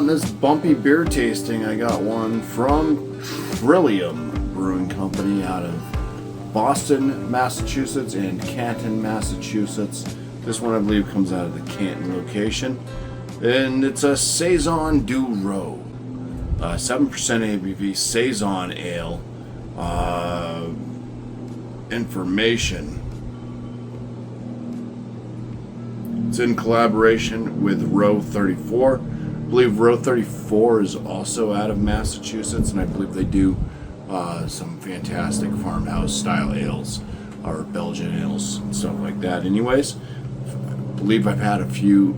on this bumpy beer tasting, I got one from Trillium Brewing Company out of Boston, Massachusetts and Canton, Massachusetts. This one I believe comes out of the Canton location. And it's a Saison du Row. 7% ABV Saison Ale. Information. It's in collaboration with Row 34. I believe Row 34 is also out of Massachusetts, and I believe they do some fantastic farmhouse style ales or Belgian ales and stuff like that. Anyways, I believe I've had a few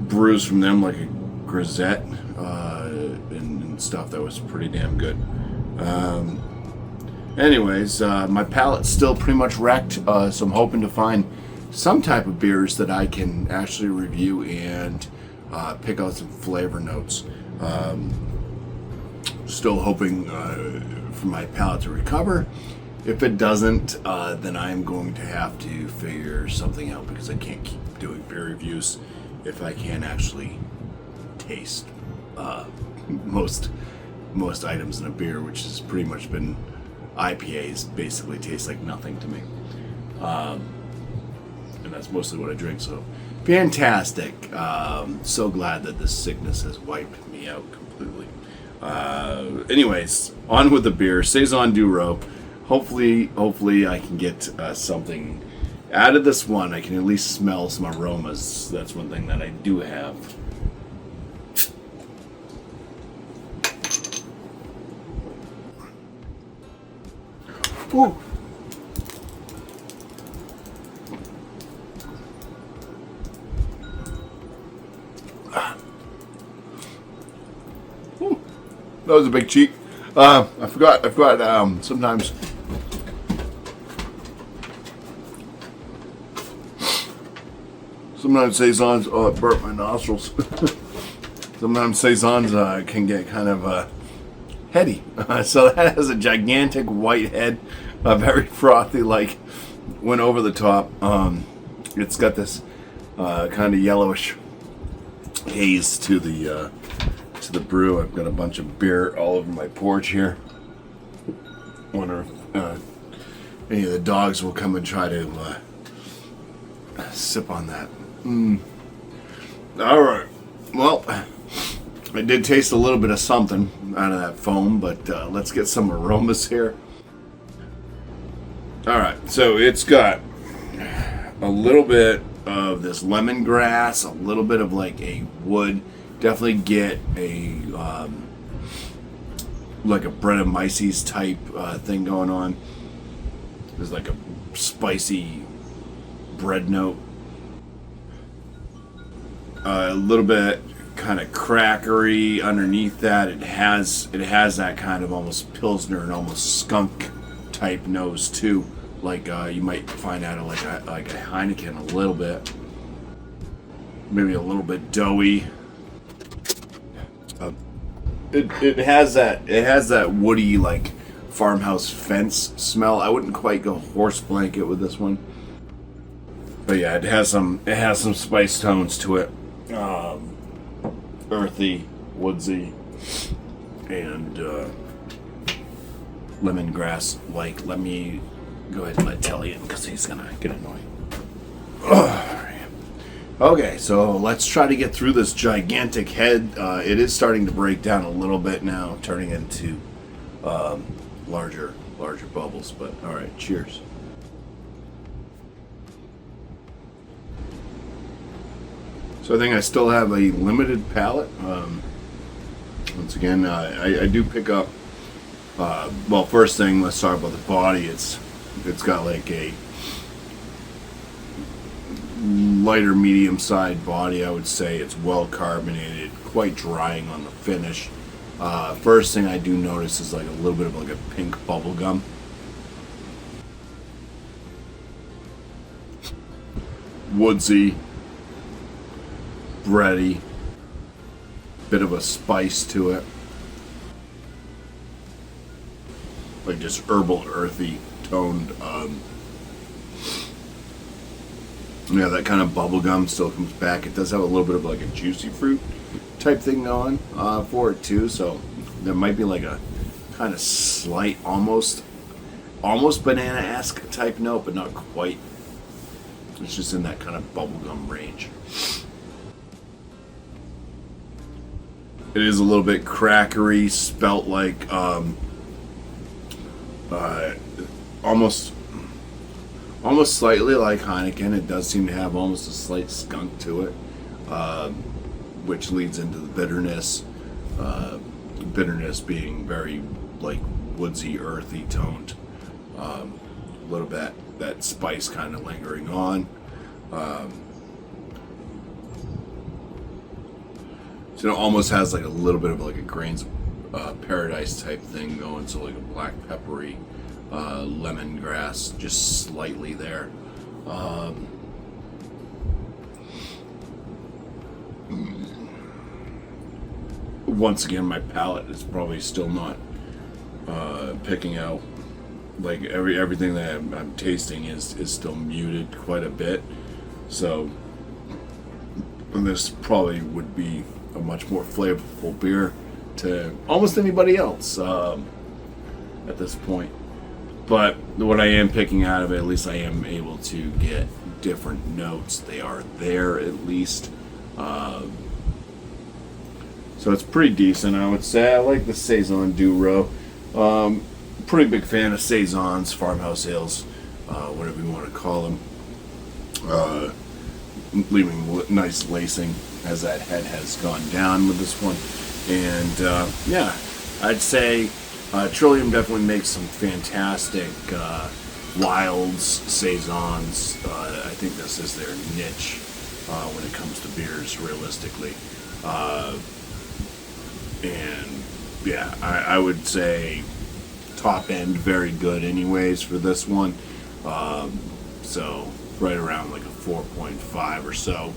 brews from them, like a grisette and stuff that was pretty damn good. Anyways, my palate's still pretty much wrecked, so I'm hoping to find some type of beers that I can actually review and pick out some flavor notes. Still hoping for my palate to recover. If it doesn't, then I'm going to have to figure something out, because I can't keep doing beer reviews if I can't actually taste most items in a beer, which has pretty much been IPAs. Basically taste like nothing to me. And that's mostly what I drink, so fantastic. So glad that this sickness has wiped me out completely. Anyways, on with the beer. Saison du Row. Hopefully I can get something out of this one. I can at least smell some aromas. That's one thing that I do have. Ooh. That was a big cheat. I forgot. Sometimes saisons. Oh, it burnt my nostrils. Sometimes saisons can get kind of heady. So that has a gigantic white head, very frothy, like went over the top. It's got this kind of yellowish haze to the brew. I've got a bunch of beer all over my porch here. Wonder if any of the dogs will come and try to sip on that. All right. Well, I did taste a little bit of something out of that foam, but let's get some aromas here. All right. So it's got a little bit of this lemongrass, a little bit of like a wood. Definitely get a like a Brettanomyces type thing going on. There's like a spicy bread note. A little bit kind of crackery underneath that. It has that kind of almost Pilsner and almost skunk type nose too, like you might find out of like a Heineken a little bit. Maybe a little bit doughy. It has that woody, like farmhouse fence smell. I wouldn't quite go horse blanket with this one, but yeah, it has some spice tones to it, earthy, woodsy, and lemongrass. Like, let me go ahead and let Telly in because he's gonna get annoying. Okay, so let's try to get through this gigantic head. It is starting to break down a little bit now, turning into larger bubbles. But all right, cheers. So I think I still have a limited palate. Once again, I do pick up. Well, first thing, let's talk about the body. It's got like a lighter medium side body. I would say it's well carbonated, quite drying on the finish. First thing I do notice is like a little bit of like a pink bubblegum. Woodsy, bready, bit of a spice to it, like just herbal, earthy toned Yeah, that kind of bubblegum still comes back. It does have a little bit of like a juicy fruit type thing going for it too. So there might be like a kind of slight, almost banana-esque type note, but not quite. It's just in that kind of bubblegum range. It is a little bit crackery, spelt like almost slightly like Heineken. It does seem to have almost a slight skunk to it, which leads into the bitterness. Bitterness being very like woodsy, earthy toned. A little bit that spice kind of lingering on. So it almost has like a little bit of like a grains of paradise type thing going. So like a black peppery lemongrass, just slightly there. Once again, my palate is probably still not picking out, like everything that I'm tasting is still muted quite a bit. So this probably would be a much more flavorful beer to almost anybody else at this point. But what I am picking out of it, at least I am able to get different notes. They are there at least. So it's pretty decent, I would say. I like the Saison du Row. Pretty big fan of Saisons, farmhouse ales, whatever you want to call them. Leaving nice lacing as that head has gone down with this one. And yeah, I'd say Trillium definitely makes some fantastic wilds, Saisons. I think this is their niche when it comes to beers, realistically. And yeah, I would say top end very good anyways for this one. So right around like a 4.5 or so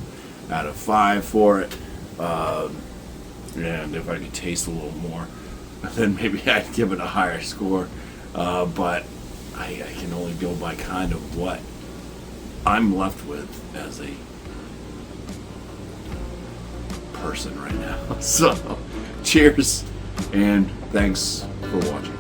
out of 5 for it. And if I could taste a little more, then maybe I'd give it a higher score. But I can only go by kind of what I'm left with as a person right now. So cheers and thanks for watching.